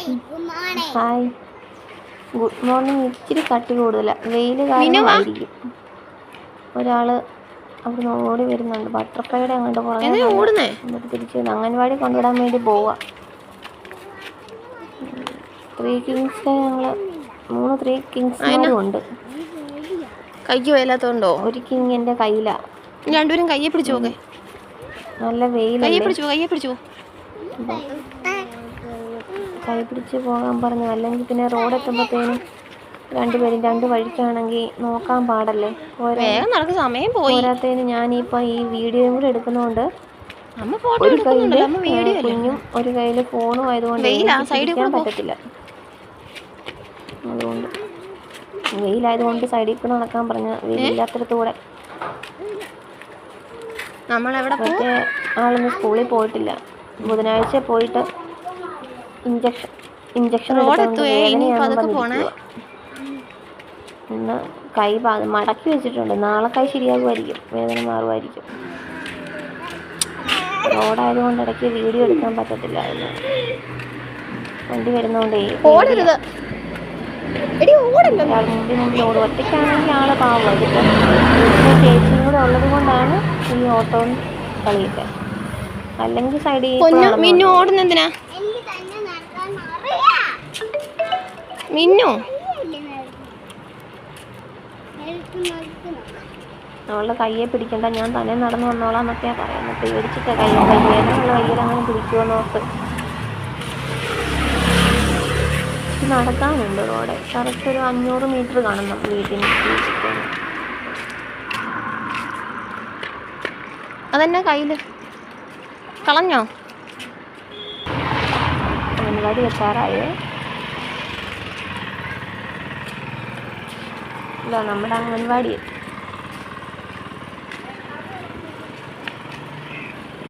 Hi, good morning. ഇച്ചിരി കട്ടി കൂടുതലാണ്, വെയിൽ കാരണമായിരിക്കും. ഒരാൾ അവിടെ ഓടി വരുന്നുണ്ട്, ബട്ടർഫ്ലൈയുടെ അങ്ങോട്ട് പുറകെ എന്നിട്ട് തിരിച്ച് അംഗൻവാടി കൊണ്ടുവിടാൻ വേണ്ടി പോവാം. 3 കിങ്സ് ഞങ്ങൾ 3 കിങ്സ്മാരും ഉണ്ട്. കൈക്ക് വയ്യാത്തോണ്ടോ? ഒരു കിങ് എൻ്റെ കയ്യിലാണ്. രണ്ടുപേരും കയ്യെ പിടിച്ചു പോകെ. നല്ല വെയിലല്ലേ, കയ്യെ പിടിച്ചു കൈ പിടിച്ച് പോകാൻ പറഞ്ഞു. അല്ലെങ്കിൽ പിന്നെ റോഡ് എത്തുമ്പോഴത്തേനും രണ്ടുപേരും 2 വഴിക്കാണെങ്കിൽ നോക്കാൻ പാടല്ലേ. സമയം പോരാത്തതിന് ഞാനിപ്പോൾ ഈ വീഡിയോയും കൂടെ എടുക്കുന്നതുകൊണ്ട് ഒരു കയ്യിൽ കുഞ്ഞും ഒരു കയ്യിൽ ഫോണും ആയതുകൊണ്ട് പിടിക്കാൻ പറ്റത്തില്ല. അതുകൊണ്ട് വെയിലായതുകൊണ്ട് സൈഡിൽ കൂടെ നടക്കാൻ പറഞ്ഞ, വെയിലില്ലാത്തടത്ത് കൂടെ. മറ്റേ ആളൊന്നും സ്കൂളിൽ പോയിട്ടില്ല. ബുധനാഴ്ച പോയിട്ട് ഇഞ്ചക്ഷൻ ഇന്ന് കൈ മടക്കി വെച്ചിട്ടുണ്ട്. നാളെ കൈ ശരിയാകുമായിരിക്കും, വേദന മാറുമായിരിക്കും. റോഡായതുകൊണ്ട് ഇടയ്ക്ക് വീഡിയോ എടുക്കാൻ പറ്റത്തില്ലായിരുന്നു. വണ്ടി വരുന്നോണ്ടേ ഒരാൾ മുമ്പിൽ ഓടും. ഒറ്റയ്ക്കാണെങ്കിൽ ആളെ പാവം. ഇതിപ്പോൾ ചേച്ചിയും കൂടെ ഉള്ളത് കൊണ്ടാണ് ഈ ഓട്ടവും കളിയൊക്കെ. അല്ലെങ്കിൽ സൈഡിൽ ഓടുന്നെന്തിനാ മിന്നു? അവളുടെ കയ്യെ പിടിക്കണ്ട, ഞാൻ തന്നെ നടന്നു വന്നോളാം എന്നൊക്കെയാണ് പറയുന്നത്. പേടിച്ചിട്ട് കയ്യിലങ്ങനെ പിടിക്കുമെന്നോർത്ത്. നടക്കാനുണ്ട് റോഡ്. കറക്റ്റ് ഒരു 500 മീറ്റർ കാണും നമ്മൾ വീട്ടിന്. അതെന്നെ കയ്യില് കളഞ്ഞോ? അംഗൻവാടി എത്താറായേ. ഇല്ല, നമ്മുടെ അംഗൻവാടി